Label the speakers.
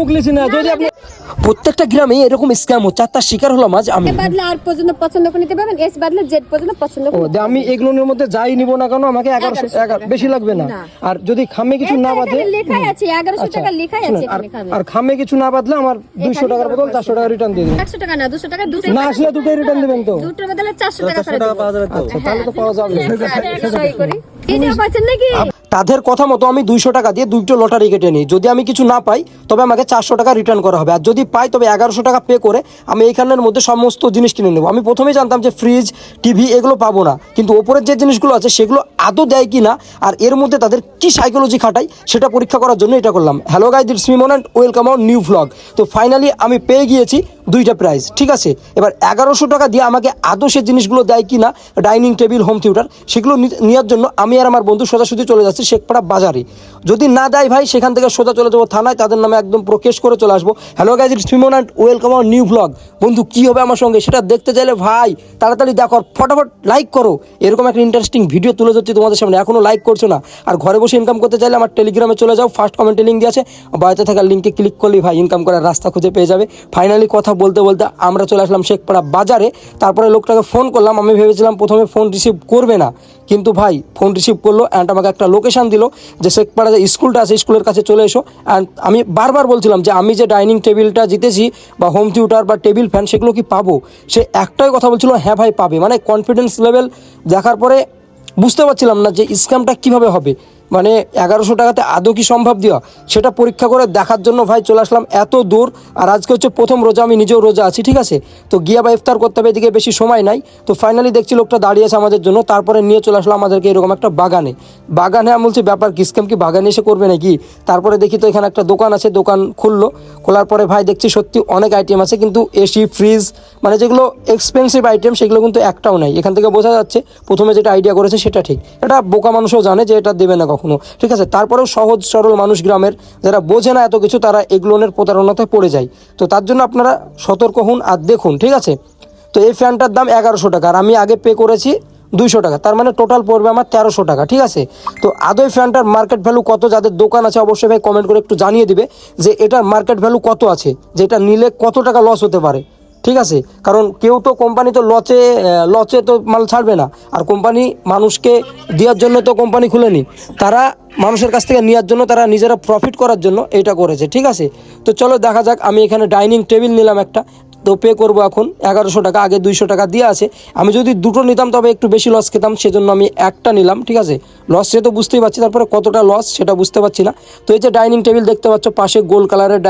Speaker 1: মুখ লিছি না। যদি আপনি প্রত্যেকটা গ্রামে এরকম স্ক্যাম হচ্ছে, আর তার শিকার হলাম আজ আমি।
Speaker 2: বদলে আর পর্যন্ত পছন্দ করে নিতে পারবেন, এস বদলে জেড পর্যন্ত পছন্দ করে।
Speaker 1: আমি এগুলোর মধ্যে যাই নিব না কেন আমাকে 1100 বেশি লাগবে না। আর যদি খামে কিছু না বাঁধে,
Speaker 2: লেখাই আছে 1100 টাকা লেখাই আছে এখানে খামে।
Speaker 1: আর খামে কিছু না বাঁধলে আমার 200 টাকার বদল 400 টাকা রিটার্ন দিয়ে দিবেন।
Speaker 2: 100 টাকা না 200 টাকা,
Speaker 1: না আসলে দুটোই রিটার্ন দিবেন তো?
Speaker 2: দুটোর বদলে 400 টাকা করে
Speaker 3: পাওয়া যাবে তো?
Speaker 1: আচ্ছা তাহলে তো পাওয়া যাবে।
Speaker 2: সই করি। ভিডিও পাচ্ছেন নাকি?
Speaker 1: তাদের কথা মতো আমি 200 টাকা দিয়ে দুইটো লটারি কেটে নিই। যদি আমি কিছু না পাই তবে আমাকে 400 টাকা রিটার্ন করা হবে, আর যদি পাই তবে 1100 টাকা পে করে আমি এইখানের মধ্যে সমস্ত জিনিস কিনে নেবো। আমি প্রথমেই জানতাম যে ফ্রিজ, টিভি এগুলো পাবো না, কিন্তু ওপরের যে জিনিসগুলো আছে সেগুলো আদৌ দেয় কি না, আর এর মধ্যে তাদের কি সাইকোলজি খাটাই সেটা পরীক্ষা করার জন্য এটা করলাম। হ্যালো গাইস, ইটস মি মোনান্ট, ওয়েলকাম আওয়ার নিউ ভ্লগ। তো ফাইনালি আমি পেয়ে গিয়েছি দুইটা প্রাইজ, ঠিক আছে। এবার 1100 টাকা দিয়ে আমাকে আদৌ সে জিনিসগুলো দেয় কি না, ডাইনিং টেবিল, হোম থিয়েটার, সেগুলো নেওয়ার জন্য আমি আর আমার বন্ধু সোজাসুজি চলে যাচ্ছি শেখপাড়া বাজারে। যদি না দেয় ভাই সেখান থেকে সোজা চলে যাবো থানায়, তাদের নামে একদম পুরো কেস করে চলে আসবো। হ্যালো গাইস, ইটস মি মোনান্ট, ওয়েলকাম আওয়ার নিউ ভ্লগ। বন্ধু কি হবে আমার সঙ্গে সেটা দেখতে চাইলে ভাই তাড়াতাড়ি দেখো, ফটাফট লাইক করো। এরকম একটা ইন্টারেস্টিং ভিডিও তুলে ধরছি তোমাদের সামনে, এখনো লাইক করছো না। আর ঘরে বসে ইনকাম করতে চাইলে আমার টেলিগ্রামে চলে যাও, ফার্স্ট কমেন্টে লিঙ্ক দিয়ে আছে, বাড়িতে থাকার লিঙ্কে ক্লিক করলেই ভাই ইনকাম করার রাস্তা খুঁজে পেয়ে যাবে। ফাইনালি কথা বলতে বলতে আমরা চলে আসলাম শেখপাড়া বাজারে। তারপরে লোকটাকে ফোন করলাম, আমি ভেবেছিলাম প্রথমে ফোন রিসিভ করবে না, কিন্তু ভাই ফোন রিসিভ করলো অ্যান্ড আমাকে একটা লোকেশান দিল যে শেখপাড়া যে স্কুলটা আছে স্কুলের কাছে চলে এসো। অ্যান্ড আমি বারবার বলছিলাম যে আমি যে ডাইনিং টেবিলটা জিতেছি বা হোম থিয়েটার বা টেবিল ফ্যান সেগুলো কি পাবো, সে একটাই কথা বলছিল হ্যাঁ ভাই পাবে। মানে কনফিডেন্স লেভেল দেখার পরে বুঝতে পারছিলাম না যে স্ক্যামটা কীভাবে হবে, মানে 1100 টাকাতে আদৌ কি সম্ভব দেওয়া, সেটা পরীক্ষা করে দেখার জন্য ভাই চলে আসলাম এত দূর। আর আজকে হচ্ছে প্রথম রোজা, আমি নিজেও রোজা আছি, ঠিক আছে। তো গিয়া বা ইফতার করতে হবে, এদিকে বেশি সময় নাই। তো ফাইনালি দেখছি লোকটা দাঁড়িয়ে আছে আমাদের জন্য, তারপরে নিয়ে চলে আসলাম আমাদেরকে এরকম একটা বাগানে। আমি বলছি ব্যাপার কি, স্ক্যাম কি বাগানে এসে করবে নাকি? তারপরে দেখি তো এখানে একটা দোকান আছে, দোকান খোলার পরে ভাই দেখছি সত্যি অনেক আইটেম আছে, কিন্তু এসি, ফ্রিজ, মানে যেগুলো এক্সপেন্সিভ আইটেম সেগুলো কিন্তু একটাও নাই। এখান থেকে বোঝা যাচ্ছে প্রথমে যেটা আইডিয়া করেছে সেটা ঠিক, এটা বোকা মানুষও জানে যে এটা দেবে না কখনো, ঠিক আছে। তারপরেও সহজ সরল মানুষ গ্রামের যারা বোঝে না এত কিছু, তারা এগুলোনের প্রতারণাতে পড়ে যায়। তো তার জন্য আপনারা সতর্ক হন আর দেখুন, ঠিক আছে। তো এই ফ্যানটার দাম 1100 টাকা, আর আমি আগে পে করেছি 200 টাকা, তার মানে টোটাল পড়বে আমার 1300 টাকা, ঠিক আছে। তো আদৌ ফ্যানটার মার্কেট ভ্যালু কত, যাদের দোকান আছে অবশ্যই ভাই কমেন্ট করে একটু জানিয়ে দিবে যে এটার মার্কেট ভ্যালু কত আছে, যে এটা নিলে কত টাকা লস হতে পারে, ঠিক আছে। কারণ কেউ তো কোম্পানি তো লচে তো মাল ছাড়বে না, আর কোম্পানি মানুষকে দেওয়ার জন্য তো কোম্পানি খুলেনি, তারা মানুষের কাছ থেকে নেওয়ার জন্য, তারা নিজেরা প্রফিট করার জন্য এটা করেছে, ঠিক আছে। তো চলো দেখা যাক, আমি এখানে ডাইনিং টেবিল নিলাম একটা, তো পে করবো এখন 1100 টাকা, আগে 200 টাকা দিয়ে আছে। আমি যদি দুটো নিতাম তবে একটু বেশি লস খেতাম, সেজন্য আমি একটা নিলাম, ঠিক আছে। লস সে তো বুঝতেই পারছি, তারপরে কতটা লস সেটা বুঝতে পারছি না। তো এই যে ডাইনিং টেবিল দেখতে পাচ্ছ, পাশে গোল কালারের